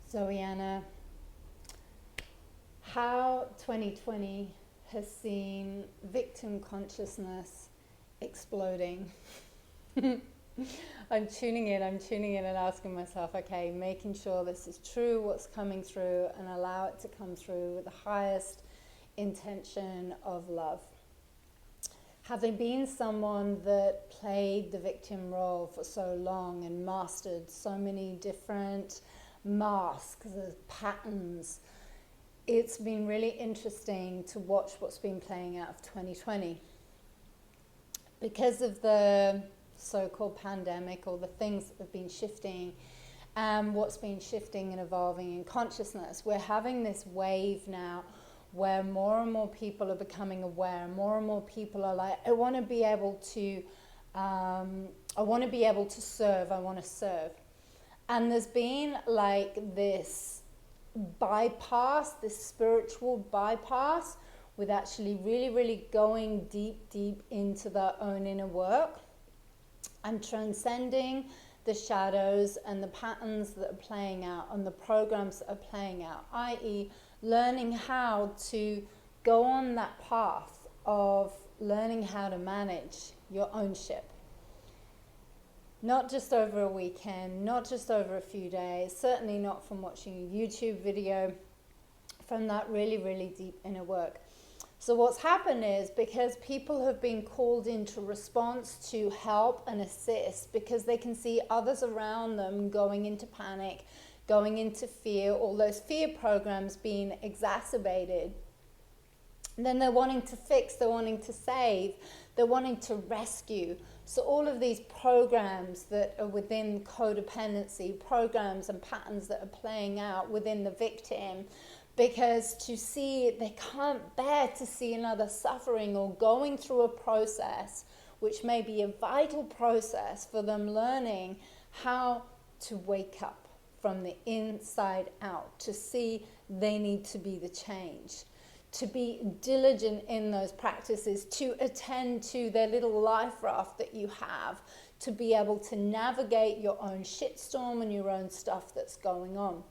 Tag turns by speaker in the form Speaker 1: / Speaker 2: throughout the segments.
Speaker 1: Zoe-Anna, how 2020 has seen victim consciousness exploding. I'm tuning in and asking myself, okay, making sure this is true, what's coming through, and allow it to come through with the highest intention of love. Having been someone that played the victim role for so long and mastered so many different masks, patterns, it's been really interesting to watch what's been playing out of 2020. Because of the so-called pandemic, or the things that have been shifting, and what's been shifting and evolving in consciousness, we're having this wave now where more and more people are becoming aware. More and more people are like, I want to be able to serve. I want to serve. And there's been like this bypass, this spiritual bypass, with actually really, really going deep, deep into their own inner work and transcending the shadows and the patterns that are playing out and the programs that are playing out, i.e. learning how to go on that path of learning how to manage your own ship. Not just over a weekend, not just over a few days, certainly not from watching a YouTube video, from that really, really deep inner work. So what's happened is, because people have been called into response to help and assist, because they can see others around them going into panic, going into fear, all those fear programs being exacerbated, then they're wanting to fix, they're wanting to save, they're wanting to rescue. So all of these programs that are within codependency, programs and patterns that are playing out within the victim, because to see, they can't bear to see another suffering or going through a process, which may be a vital process for them learning how to wake up from the inside out, to see they need to be the change, to be diligent in those practices, to attend to their little life raft that you have, to be able to navigate your own shitstorm and your own stuff that's going on.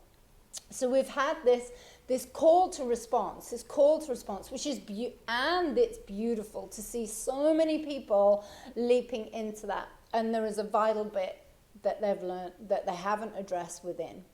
Speaker 1: So we've had this call to response, which is and it's beautiful to see so many people leaping into that. And there is a vital bit that they've learned that they haven't addressed within.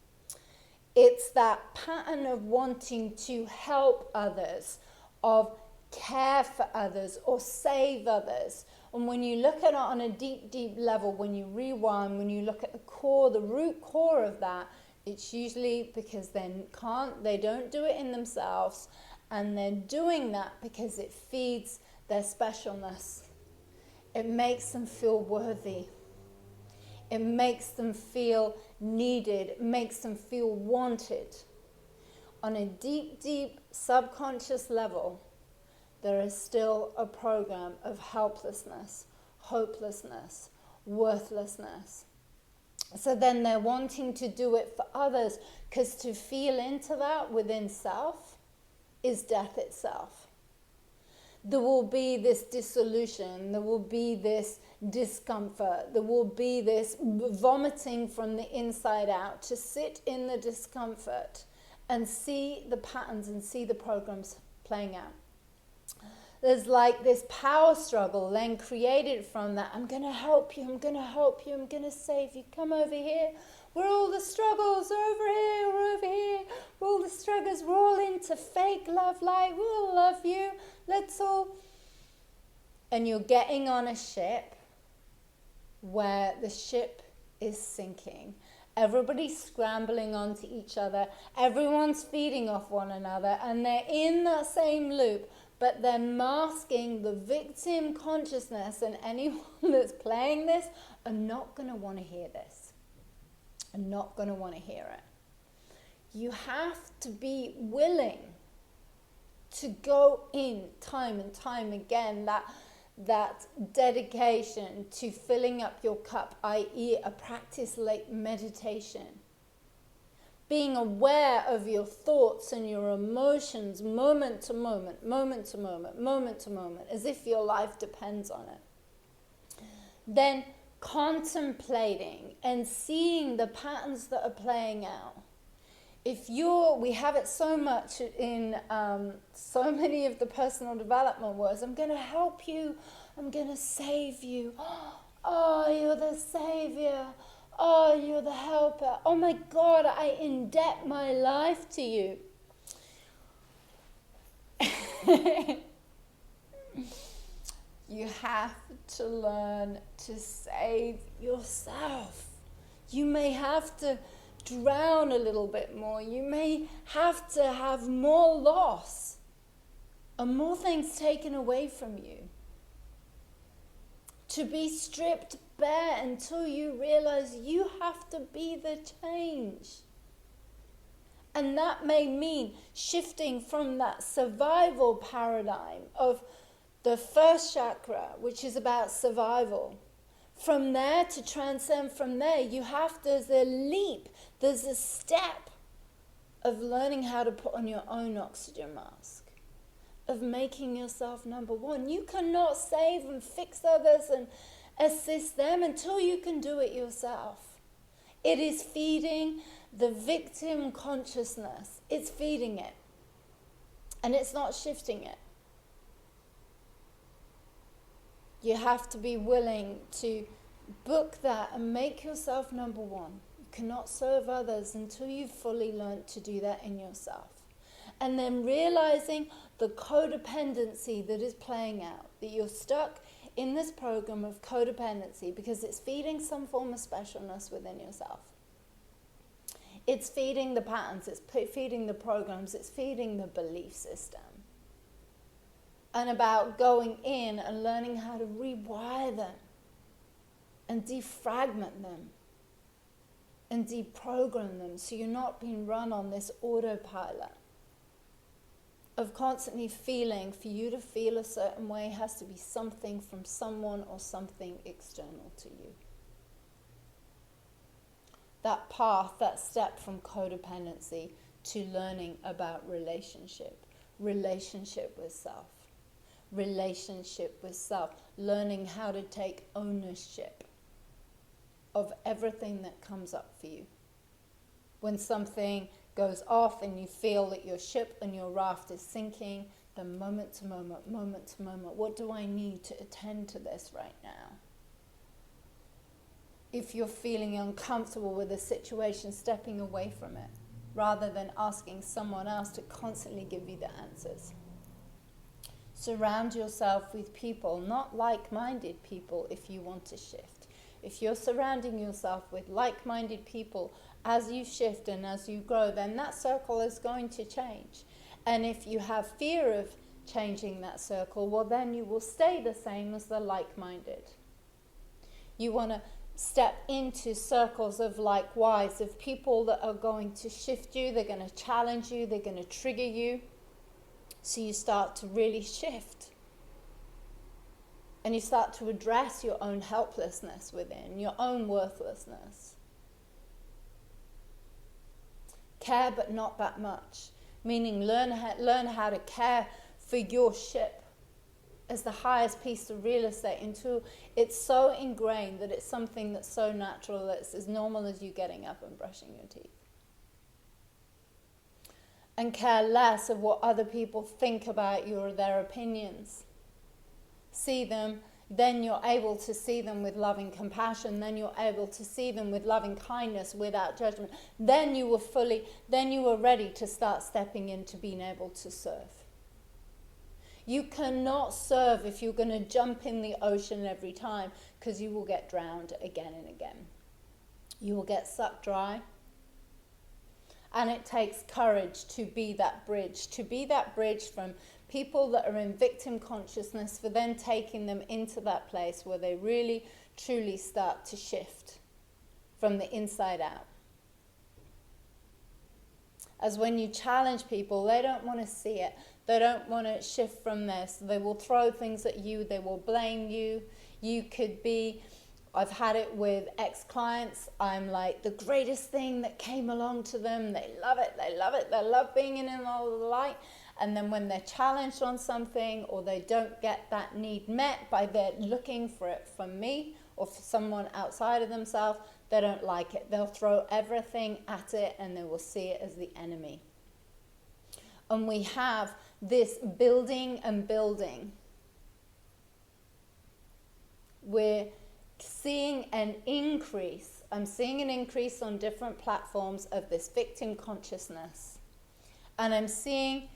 Speaker 1: It's that pattern of wanting to help others, of care for others or save others. And when you look at it on a deep, deep level, when you rewind, when you look at the core, the root core of that, it's usually because they don't do it in themselves, and they're doing that because it feeds their specialness. It makes them feel worthy. It makes them feel needed. It makes them feel wanted. On a deep, deep subconscious level, there is still a program of helplessness, hopelessness, worthlessness. So then they're wanting to do it for others, because to feel into that within self is death itself. There will be this dissolution, there will be this discomfort, there will be this vomiting from the inside out, to sit in the discomfort and see the patterns and see the programs playing out. There's like this power struggle then created from that. I'm going to help you, I'm going to help you, I'm going to save you. Come over here. We're all the struggles, over here, we're over here. We're all the struggles, we're all into fake love, like, we'll love you. Let's all. And you're getting on a ship where the ship is sinking. Everybody's scrambling onto each other. Everyone's feeding off one another, and they're in that same loop. But they're masking the victim consciousness, and anyone that's playing this are not going to want to hear this. Are not going to want to hear it. You have to be willing to go in time and time again, that dedication to filling up your cup, i.e. a practice like meditation. Being aware of your thoughts and your emotions moment to moment, moment to moment, moment to moment, as if your life depends on it. Then contemplating and seeing the patterns that are playing out We have it so much in so many of the personal development words. I'm going to help you. I'm going to save you. Oh, you're the savior. Oh, you're the helper. Oh my God, I indebt my life to you. You have to learn to save yourself. You may have to drown a little bit more. You may have to have more loss and more things taken away from you. To be stripped bare until you realize you have to be the change. And that may mean shifting from that survival paradigm of the first chakra, which is about survival. From there to transcend from there, you have, there's a leap, there's a step of learning how to put on your own oxygen mask, of making yourself number one. You cannot save and fix others and assist them until you can do it yourself. It is feeding the victim consciousness. It's feeding it. And it's not shifting it. You have to be willing to book that and make yourself number one. You cannot serve others until you've fully learned to do that in yourself. And then realizing the codependency that is playing out, that you're stuck in this program of codependency because it's feeding some form of specialness within yourself. It's feeding the patterns, it's feeding the programs, it's feeding the belief system. And about going in and learning how to rewire them and defragment them and deprogram them so you're not being run on this autopilot of constantly feeling. For you to feel a certain way has to be something from someone or something external to you. That path, that step from codependency to learning about relationship with self. Relationship with self, learning how to take ownership of everything that comes up for you. When something goes off and you feel that your ship and your raft is sinking, then moment to moment, what do I need to attend to this right now? If you're feeling uncomfortable with a situation, stepping away from it, rather than asking someone else to constantly give you the answers. Surround yourself with people, not like-minded people, if you want to shift. If you're surrounding yourself with like-minded people, as you shift and as you grow, then that circle is going to change. And if you have fear of changing that circle, well, then you will stay the same as the like-minded. You want to step into circles of likewise, of people that are going to shift you, they're going to challenge you, they're going to trigger you. So you start to really shift. And you start to address your own helplessness within, your own worthlessness. Care, but not that much. Meaning learn how to care for your ship as the highest piece of real estate until it's so ingrained that it's something that's so natural that it's as normal as you getting up and brushing your teeth. And care less of what other people think about you or their opinions. See them, then you're able to see them with loving compassion, then you're able to see them with loving kindness without judgment. Then you were ready to start stepping into being able to serve. You cannot serve if you're going to jump in the ocean every time, because you will get drowned again and again. You will get sucked dry. And it takes courage to be that bridge from people that are in victim consciousness, for then taking them into that place where they really, truly start to shift from the inside out. As when you challenge people, they don't want to see it. They don't want to shift from there. So they will throw things at you. They will blame you. You could be... I've had it with ex-clients. I'm like the greatest thing that came along to them. They love it. They love being in all the light. And then when they're challenged on something, or they don't get that need met by their looking for it from me or for someone outside of themselves, They don't like it. They'll throw everything at it and they will see it as the enemy. And we have this building and building. We're seeing an increase. I'm seeing an increase on different platforms of this victim consciousness. And I'm seeing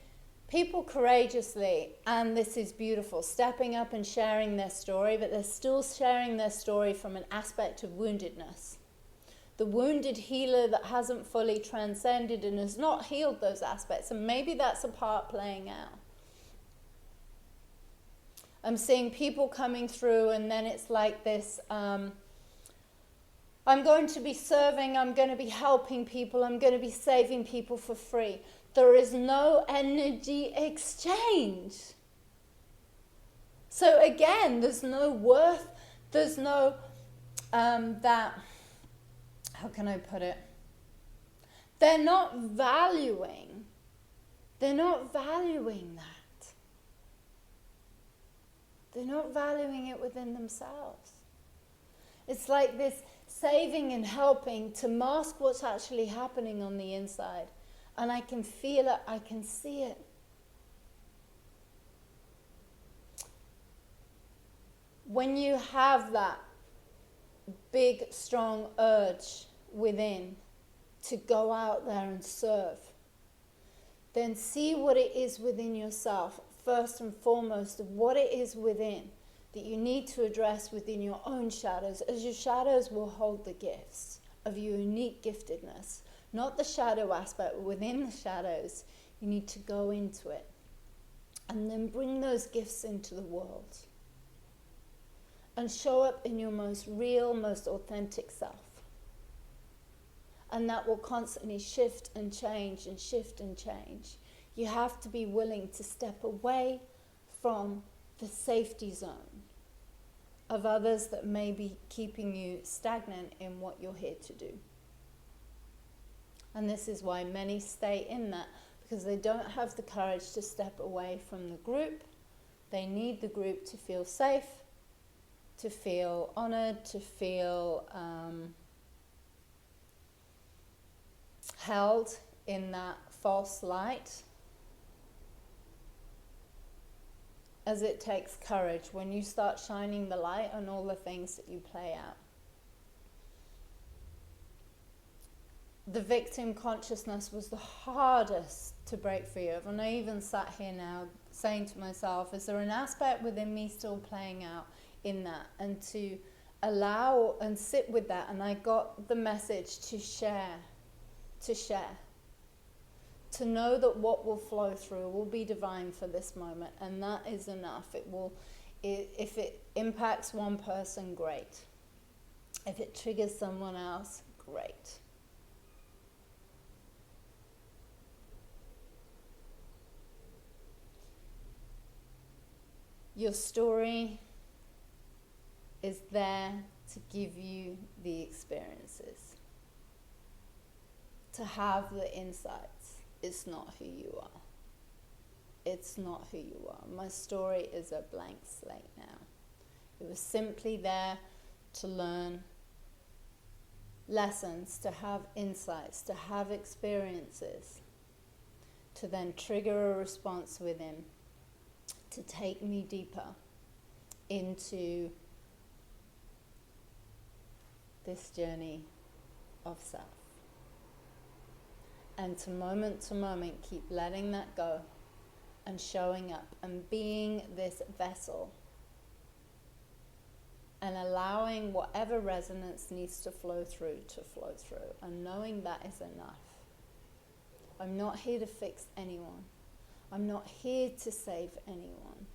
Speaker 1: people courageously, and this is beautiful, stepping up and sharing their story, but they're still sharing their story from an aspect of woundedness. The wounded healer that hasn't fully transcended and has not healed those aspects, and maybe that's a part playing out. I'm seeing people coming through, and then it's like this, I'm going to be serving, I'm going to be helping people, I'm going to be saving people for free. There is no energy exchange. So again, there's no worth, there's no that, how can I put it? They're not valuing that. They're not valuing it within themselves. It's like this saving and helping to mask what's actually happening on the inside. And I can feel it, I can see it. When you have that big, strong urge within to go out there and serve, then see what it is within yourself, first and foremost, of what it is within that you need to address within your own shadows, as your shadows will hold the gifts of your unique giftedness. Not the shadow aspect, but within the shadows, you need to go into it and then bring those gifts into the world and show up in your most real, most authentic self. And that will constantly shift and change and shift and change. You have to be willing to step away from the safety zone of others that may be keeping you stagnant in what you're here to do. And this is why many stay in that, because they don't have the courage to step away from the group. They need the group to feel safe, to feel honored, to feel held in that false light. As it takes courage when you start shining the light on all the things that you play out. The victim consciousness was the hardest to break free of. And I even sat here now saying to myself, is there an aspect within me still playing out in that? And to allow and sit with that. And I got the message to share. To know that what will flow through will be divine for this moment. And that is enough. If it impacts one person, great. If it triggers someone else, great. Your story is there to give you the experiences, to have the insights. It's not who you are. It's not who you are. My story is a blank slate now. It was simply there to learn lessons, to have insights, to have experiences, to then trigger a response within, to take me deeper into this journey of self. And to moment keep letting that go and showing up and being this vessel and allowing whatever resonance needs to flow through and knowing that is enough. I'm not here to fix anyone. I'm not here to save anyone.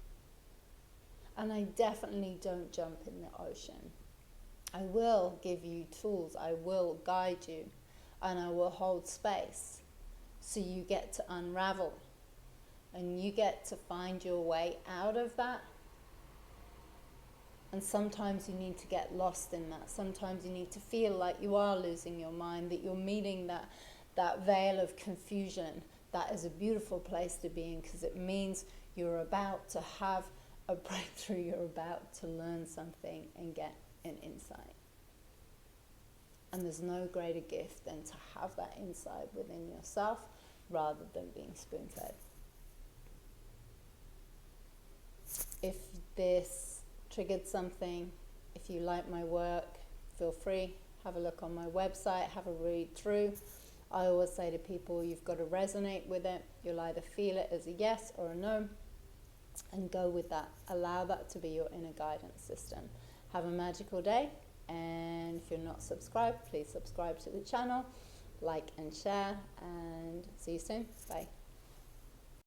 Speaker 1: And I definitely don't jump in the ocean. I will give you tools. I will guide you. And I will hold space. So you get to unravel. And you get to find your way out of that. And sometimes you need to get lost in that. Sometimes you need to feel like you are losing your mind, that you're meeting that veil of confusion. That is a beautiful place to be in, because it means you're about to have a breakthrough. You're about to learn something and get an insight. And there's no greater gift than to have that inside within yourself rather than being spoon-fed. If this triggered something, if you like my work, feel free, have a look on my website, have a read through. I always say to people, you've got to resonate with it. You'll either feel it as a yes or a no, and go with that. Allow that to be your inner guidance system. Have a magical day, and if you're not subscribed, please subscribe to the channel, like and share, and see you soon. Bye.